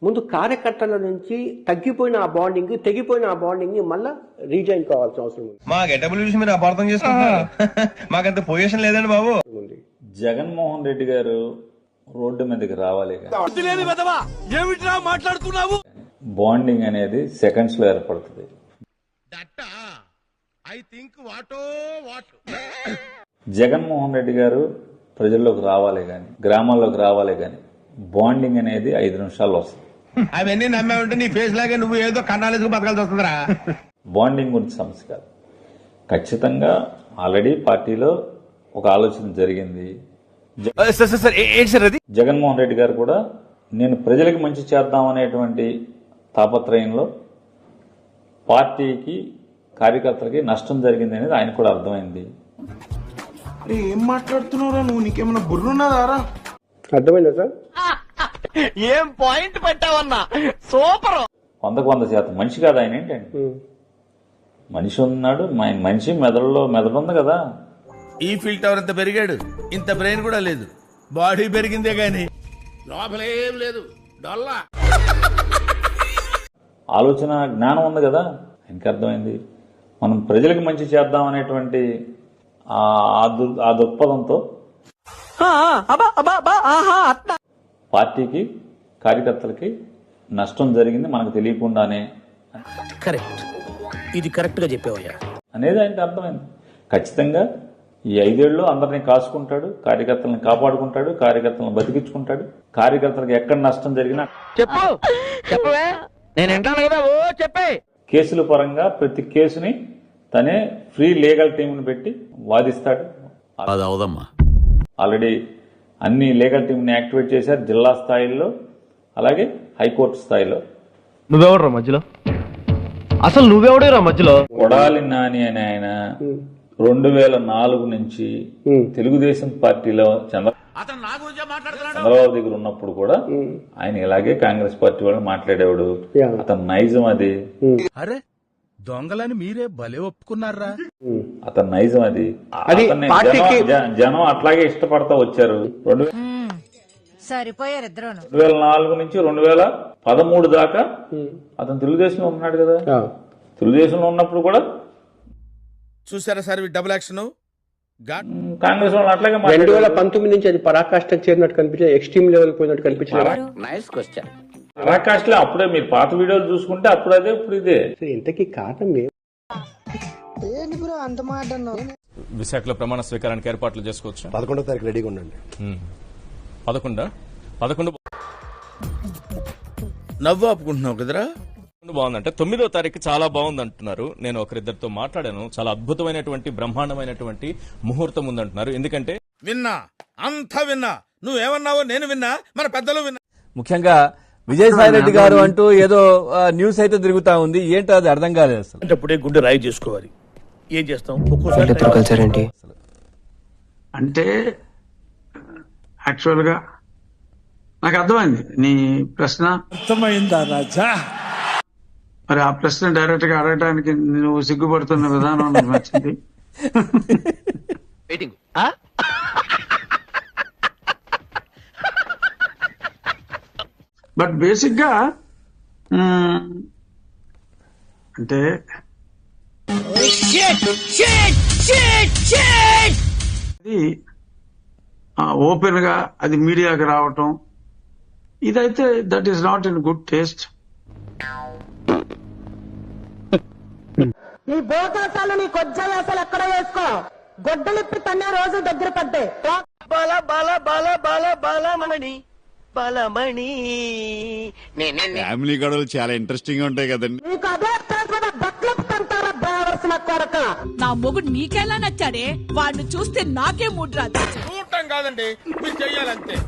ముందు కార్యకర్తల నుంచి తగ్గిపోయిన ఆ బాండింగ్, తెగిపోయిన ఆ బాండింగ్ మళ్ళా రీజాయిన్ కావాల్సిన అవసరం ఉంది. మా గెటబుల్ చూసి మీరు అపార్థం చేసుకుంటున్నారు. మాకంత పొజిషన్ లేదండి బాబు. జగన్మోహన్ రెడ్డి గారు రోడ్డు మీదకి రావాలి, బాండింగ్ అనేది సెకండ్స్ లో ఏర్పడుతుంది. జగన్మోహన్ రెడ్డి గారు ప్రజల్లోకి రావాలి గాని, గ్రామాల్లోకి రావాలి గాని, బాండింగ్ అనేది 5 నిమిషాల్లో వస్తుంది. అవన్నీ నమ్మే ఉంటే నీ ఫేస్ లాగే నువ్వు ఏదో కన్నాలేసుకు బతకాల్సి వస్తుందిరా. బాండింగ్ గురించి సమస్య కాదు. ఖచ్చితంగా ఆల్రెడీ పార్టీలో ఒక ఆలోచన జరిగింది. జగన్మోహన్ రెడ్డి గారు కూడా నేను ప్రజలకు మంచి చేద్దాం అనేటువంటి తాపత్రయంలో పార్టీకి, కార్యకర్తలకి నష్టం జరిగింది అనేది ఆయన కూడా అర్థమైంది. ఏం మాట్లాడుతున్నారా నువ్వు? నీకేమన్నా బుర్రున్నదారా? అర్థమైందా సార్? ఏం పాయింట్ పెట్టావన్నా, సూపర్. 100% మనిషి కాదు ఆయన. ఏంటంటే మనిషి ఉన్నాడు, మనిషి మెదడుంది కదా. ఈ ఫీల్ టవర్ ఇంత పెరిగాడు, ఇంత బ్రెయిన్ కూడా లేదు. బాడీ పెరిగిందే గాని లోపల ఏం లేదు, డొల్లా. ఆలోచన జ్ఞానం ఉంది కదా ఆయనకి. అర్థమైంది మనం ప్రజలకు మంచి చేద్దాం అనేటువంటి ఆ దృక్పథంతో పార్టీకి, కార్యకర్తలకి నష్టం జరిగింది మనకు తెలియకుండానే. కరెక్ట్, ఇది కరెక్ట్ గా చెప్పావయ్యా అనేది ఆయనకు అర్థమైంది. ఖచ్చితంగా ఈ 5 ఏళ్ళు అందరినీ కాసుకుంటాడు, కార్యకర్తలను కాపాడుకుంటాడు, కార్యకర్తలను బతికించుకుంటాడు. కార్యకర్తలకు ఎక్కడ నష్టం జరిగినా చెప్పవే, నేను వింటాను కదా. ఓ చెప్పే. కేసుల పరంగా ప్రతి కేసుని తనే ఫ్రీ లీగల్ టీంను పెట్టి వాదిస్తాడు. ఆల్రెడీ అన్ని లీగల్ టీంని యాక్టివేట్ చేశారు, జిల్లా స్థాయిలో అలాగే హైకోర్టు స్థాయిలో. నువ్వెవడరా మధ్యలో? అసలు నువ్వెవడేరా మధ్యలో? కొడాలి నాని అని ఆయన 2004 నుంచి తెలుగుదేశం పార్టీలో చంద్రబాబు దగ్గర ఉన్నప్పుడు కూడా ఆయన ఇలాగే కాంగ్రెస్ పార్టీ వాళ్ళు మాట్లాడేవాడు. అతని నైజం అది. అరే దొంగలని మీరే భలే ఒప్పుకున్నారా? అతని నైజం అది. జనం అట్లాగే ఇష్టపడతా వచ్చారు. 2004 నుంచి 2013 దాకా అతను తెలుగుదేశంలో ఉన్నాడు కదా. తెలుగుదేశంలో ఉన్నప్పుడు కూడా చూసారా సార్ డబుల్ యాక్షన్. కాంగ్రెస్ వాళ్ళు అట్లాగే 2019 నుంచి అది పరాకాష్ఠ చేరినట్టు కనిపించింది, ఎక్స్ట్రీమ్ లెవెల్ పోయినట్టు కనిపించింది. పరాకాష్ఠలో అప్పుడే మీరు పాత వీడియోలు చూసుకుంటే అప్పుడు అదే, ఇప్పుడు ఇదే. ఇంతకీ కారణం విశాఖలో ప్రమాణ స్వీకారానికి ఏర్పాట్లు చేసుకోవచ్చు. 11వ తారీఖు రెడీగా ఉండండి. 11 నవ్వు ఆపుకుంటున్నావు కదరా. బాగుందంటే 9వ తారీఖు చాలా బాగుంది అంటున్నారు. నేను ఒకరిద్దరితో మాట్లాడాను. చాలా అద్భుతమైనటువంటి, బ్రహ్మాండమైనటువంటి ముహూర్తం ఉందంటున్నారు. ఎందుకంటే విన్నా, అంతా విన్నా. నువ్వేమన్నావో నేను విన్నా, మన పెద్దలు విన్నా. ముఖ్యంగా విజయసాయి రెడ్డి గారు అంటూ ఏదో న్యూస్ అయితే తిరుగుతా ఉంది. ఏంటో అది అర్థం కాలేదు అసలు. అప్పుడే గుండె రాయి చేసుకోవాలి. ఏం చేస్తాం? ఒక్కోసారి అంటే యాక్చువల్ గా నాకు అర్థమైంది నీ ప్రశ్న. అర్థమైందా రాజా? మరి ఆ ప్రశ్న డైరెక్ట్ గా అడగడానికి నువ్వు సిగ్గుపడుతున్న విధానం నాకు నచ్చింది. బట్ బేసిక్ గా అంటే ఓపెన్ గా అది మీడియాకి రావటం, ఇదైతే that is not in good taste. నీ బోకాసాలు నీ కొజ్జాయాసాలు ఎక్కడ వేసుకో. గొడ్డలిప్పి తన్నే రోజు దగ్గర పడ్డాయి. బాల బాల బాల బాల బాలమణి బాలమణి. ఫ్యామిలీ గొడవలు చాలా ఇంట్రెస్టింగ్ గా ఉంటాయి కదండి. నీకు అదే బట్టలు తంటారా బావలసిన కొరక. నా మొగుడు నీకెలా నచ్చాడే? వాడిని చూస్తే నాకే మూడ్ రాదు. చూడటం కాదండి, మీరు చెయ్యాలంతే.